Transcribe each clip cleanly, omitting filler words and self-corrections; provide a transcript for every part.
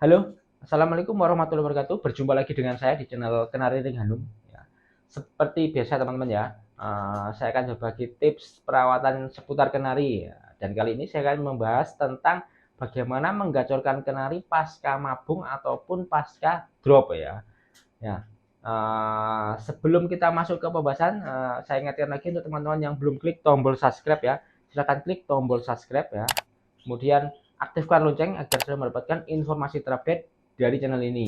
Halo, assalamualaikum warahmatullahi wabarakatuh. Berjumpa lagi dengan saya di channel Kenari Ring Hanum. Ya, seperti biasa teman-teman ya, saya akan berbagi tips perawatan seputar kenari. Ya. Dan kali ini saya akan membahas tentang bagaimana menggacorkan kenari pasca mabung ataupun pasca drop ya. Ya, sebelum kita masuk ke pembahasan, saya ingatkan lagi untuk teman-teman yang belum klik tombol subscribe ya, silakan klik tombol subscribe ya. Kemudian aktifkan lonceng agar selalu mendapatkan informasi terupdate dari channel ini.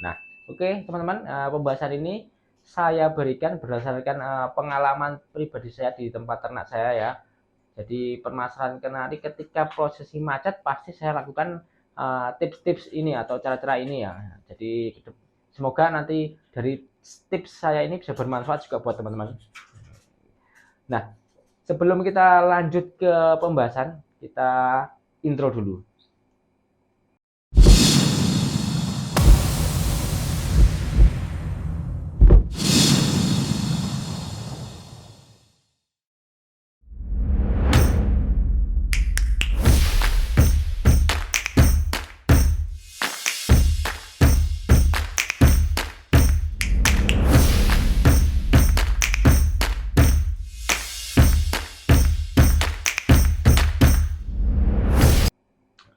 Nah, oke teman-teman, pembahasan ini saya berikan berdasarkan pengalaman pribadi saya di tempat ternak saya ya. Jadi permasalahan kenari ketika prosesi macet pasti saya lakukan tips-tips ini atau cara-cara ini ya. Jadi semoga nanti dari tips saya ini bisa bermanfaat juga buat teman-teman. Nah, sebelum kita lanjut ke pembahasan, kita intro dulu.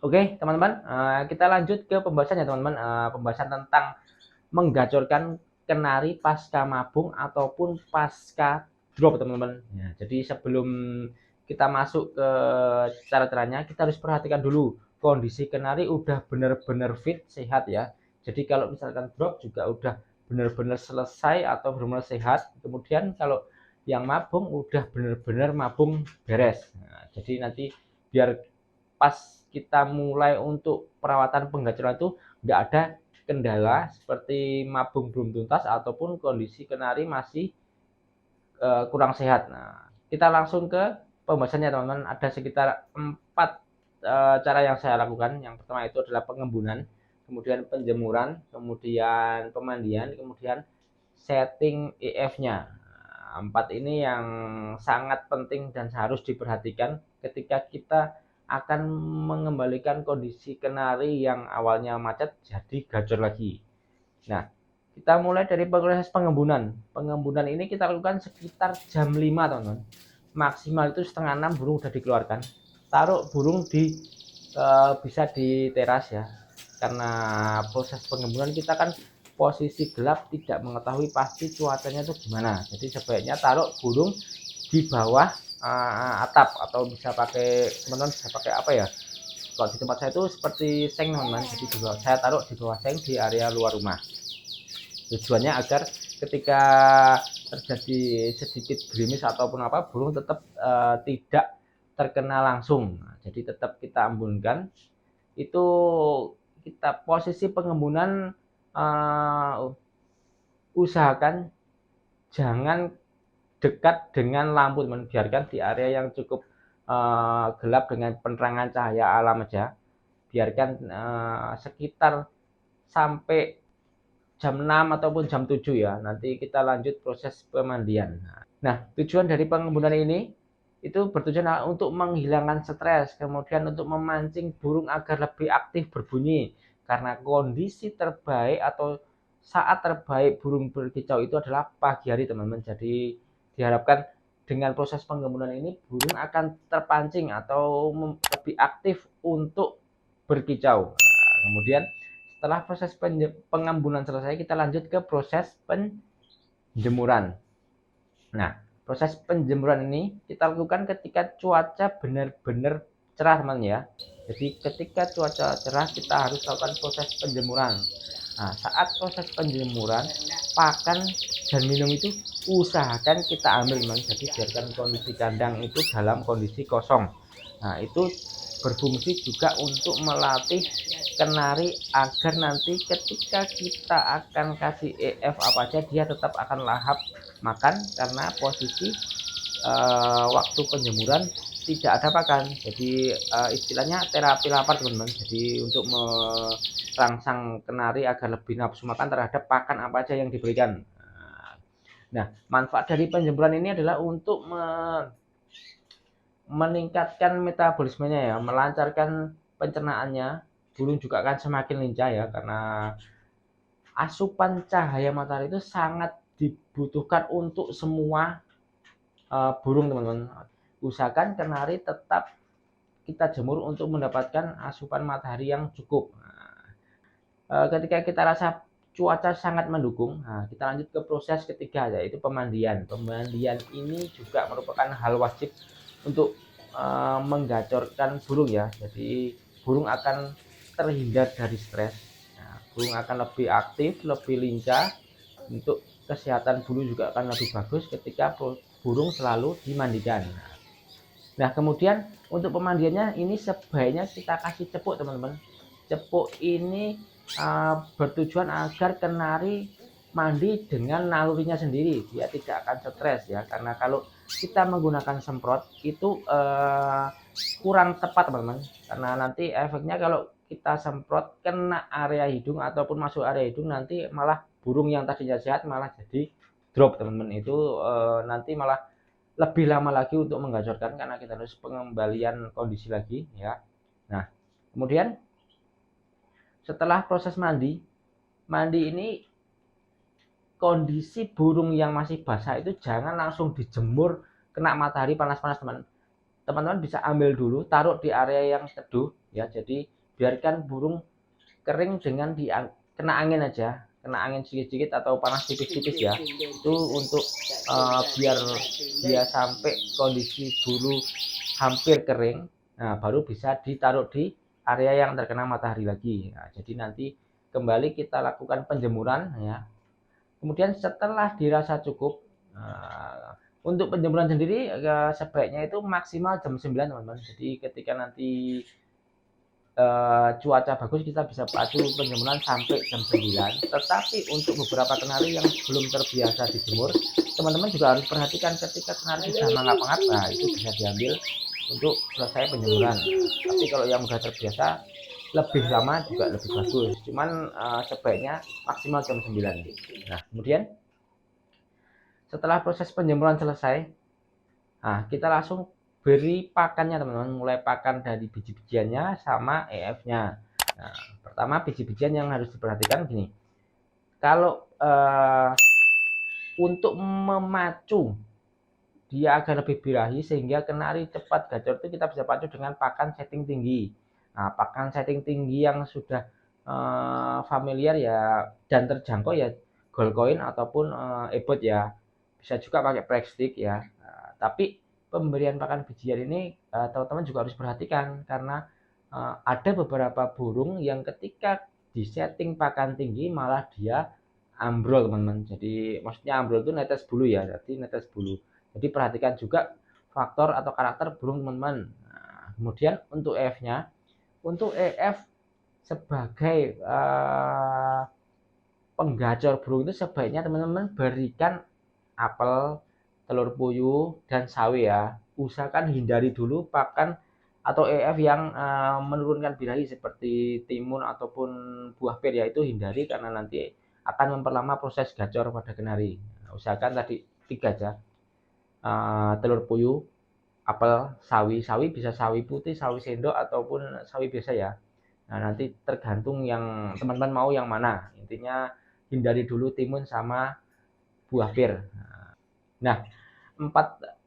Oke, teman-teman, kita lanjut ke pembahasan ya teman-teman. Pembahasan tentang menggacorkan kenari pasca mabung ataupun pasca drop teman-teman. Ya, jadi sebelum kita masuk ke cara-caranya, kita harus perhatikan dulu kondisi kenari udah benar-benar fit, sehat ya. Jadi kalau misalkan drop juga udah benar-benar selesai atau benar-benar sehat. Kemudian kalau yang mabung udah benar-benar mabung beres. Nah, jadi nanti biar pas kita mulai untuk perawatan penggacoran itu nggak ada kendala seperti mabung belum tuntas ataupun kondisi kenari masih kurang sehat. Nah, kita langsung ke pembahasannya teman-teman. Ada sekitar 4 cara yang saya lakukan. Yang pertama itu adalah pengembunan, kemudian penjemuran, kemudian pemandian, kemudian setting EF-nya. Nah, 4 ini yang sangat penting dan harus diperhatikan ketika kita akan mengembalikan kondisi kenari yang awalnya macet jadi gacor lagi. Nah, kita mulai dari proses pengembunan. Pengembunan ini kita lakukan sekitar jam 5 teman-teman. Maksimal itu setengah 6 burung sudah dikeluarkan. Taruh burung di bisa di teras ya. Karena proses pengembunan kita kan posisi gelap, tidak mengetahui pasti cuacanya itu gimana. Jadi sebaiknya taruh burung di bawah atap atau bisa pakai teman-teman bisa pakai apa ya? Kalau di tempat saya itu seperti seng teman-teman. Jadi saya taruh di bawah seng di area luar rumah. Tujuannya agar ketika terjadi sedikit gerimis ataupun apa, burung tetap tidak terkena langsung. Nah, jadi tetap kita embunkan. Itu kita posisi pengembunan usahakan jangan dekat dengan lampu teman, biarkan di area yang cukup gelap dengan penerangan cahaya alam aja, biarkan sekitar sampai jam 6 ataupun jam 7 ya. Nanti kita lanjut proses pemandian. Nah, tujuan dari pengembunan ini itu bertujuan untuk menghilangkan stres, kemudian untuk memancing burung agar lebih aktif berbunyi. Karena kondisi terbaik atau saat terbaik burung berkicau itu adalah pagi hari, teman-teman. Jadi diharapkan dengan proses pengembunan ini burung akan terpancing atau lebih aktif untuk berkicau. Nah, kemudian setelah proses pengembunan selesai, kita lanjut ke proses penjemuran. Nah, proses penjemuran ini kita lakukan ketika cuaca benar-benar cerah teman ya. Jadi ketika cuaca cerah kita harus lakukan proses penjemuran. Nah, saat proses penjemuran, pakan dan minum itu usahakan kita ambil teman. Jadi biarkan kondisi kandang itu dalam kondisi kosong. Nah, itu berfungsi juga untuk melatih kenari agar nanti ketika kita akan kasih EF apa aja dia tetap akan lahap makan karena posisi waktu penjemuran tidak ada pakan. Jadi istilahnya terapi lapar teman-teman. Jadi untuk merangsang kenari agar lebih nafsu makan terhadap pakan apa aja yang diberikan. Nah, manfaat dari penjemuran ini adalah untuk meningkatkan metabolismenya ya, melancarkan pencernaannya, burung juga akan semakin lincah ya, karena asupan cahaya matahari itu sangat dibutuhkan untuk semua burung teman-teman. Usahakan kenari tetap kita jemur untuk mendapatkan asupan matahari yang cukup. Ketika kita rasa cuaca sangat mendukung, kita lanjut ke proses ketiga, yaitu pemandian. Pemandian ini juga merupakan hal wajib untuk menggacorkan burung ya. Jadi burung akan terhindar dari stres. Burung akan lebih aktif, lebih lincah. Untuk kesehatan burung juga akan lebih bagus ketika burung selalu dimandikan. Nah, kemudian untuk pemandiannya ini sebaiknya kita kasih cepuk teman-teman. Cepuk ini bertujuan agar kenari mandi dengan nalurinya sendiri, dia tidak akan stres ya, karena kalau kita menggunakan semprot itu kurang tepat teman-teman, karena nanti efeknya kalau kita semprot kena area hidung ataupun masuk area hidung, nanti malah burung yang tadinya sehat malah jadi drop teman-teman. Itu nanti malah lebih lama lagi untuk menggacorkan karena kita harus pengembalian kondisi lagi ya. Nah, kemudian setelah proses mandi ini kondisi burung yang masih basah itu jangan langsung dijemur kena matahari panas-panas teman-teman. Bisa ambil dulu, taruh di area yang teduh ya. Jadi biarkan burung kering dengan kena angin aja, kena angin sedikit-sedikit atau panas tipis-tipis ya. Itu untuk biar dia sampai kondisi bulu hampir kering, nah baru bisa ditaruh di area yang terkena matahari lagi. Nah, jadi nanti kembali kita lakukan penjemuran ya. Kemudian setelah dirasa cukup, untuk penjemuran sendiri sebaiknya itu maksimal jam 9 teman-teman. Jadi ketika nanti cuaca bagus kita bisa pacu penjemuran sampai jam 9. Tetapi untuk beberapa kenari yang belum terbiasa dijemur, teman-teman juga harus perhatikan ketika kenari sudah mengap-ngap, nah itu bisa diambil untuk selesai penjemuran. Tapi kalau yang sudah terbiasa lebih lama juga lebih bagus, cuman sebaiknya maksimal jam 9. Nah, kemudian setelah proses penjemuran selesai, kita langsung beri pakannya teman-teman, mulai pakan dari biji-bijiannya sama EF-nya. Nah, pertama biji-bijian yang harus diperhatikan gini, kalau untuk memacu dia agar lebih birahi sehingga kenari cepat gacor itu kita bisa pacu dengan pakan setting tinggi. Nah, pakan setting tinggi yang sudah familiar ya dan terjangkau ya Goldcoin ataupun ebot ya. Bisa juga pakai Prexstick ya. Nah, tapi pemberian pakan bijian ini teman-teman juga harus perhatikan karena ada beberapa burung yang ketika di setting pakan tinggi malah dia ambrol teman-teman. Jadi maksudnya ambrol itu netes bulu ya. Jadi netes bulu. Jadi perhatikan juga faktor atau karakter burung teman-teman. Nah, kemudian untuk EF-nya, untuk EF sebagai penggacor burung itu sebaiknya teman-teman berikan apel, telur puyuh, dan sawi ya. Usahakan hindari dulu pakan atau EF yang menurunkan birahi seperti timun ataupun buah pir ya, itu hindari karena nanti akan memperlama proses gacor pada kenari. Nah, usahakan tadi 3 aja. Telur puyuh, apel, sawi bisa sawi putih, sawi sendok ataupun sawi biasa ya. Nah, nanti tergantung yang teman-teman mau yang mana. Intinya hindari dulu timun sama buah pir. Nah, 4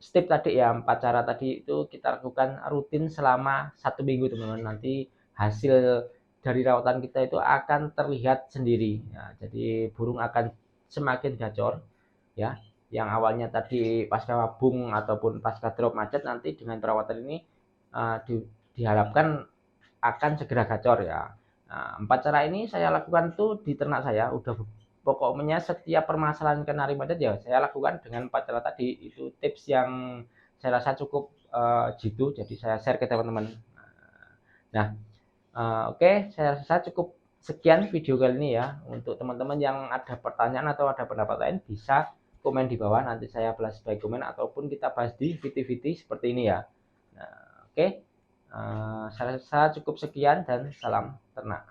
step tadi ya, 4 cara tadi itu kita lakukan rutin selama 1 minggu teman-teman. Nanti hasil dari rawatan kita itu akan terlihat sendiri. Ya, jadi burung akan semakin gacor ya. Yang awalnya tadi pasca mabung ataupun pasca drop macet, nanti dengan perawatan ini diharapkan akan segera gacor ya. Nah, 4 cara ini saya lakukan tuh di ternak saya, udah pokoknya setiap permasalahan kenari macet ya saya lakukan dengan 4 cara tadi. Itu tips yang saya rasa cukup jitu, jadi saya share ke teman-teman. Nah, oke, saya rasa cukup sekian video kali ini ya. Untuk teman-teman yang ada pertanyaan atau ada pendapat lain bisa komen di bawah, nanti saya balas by komen ataupun kita bahas di VT-VT seperti ini ya. Nah, oke, saya rasa cukup sekian dan salam ternak.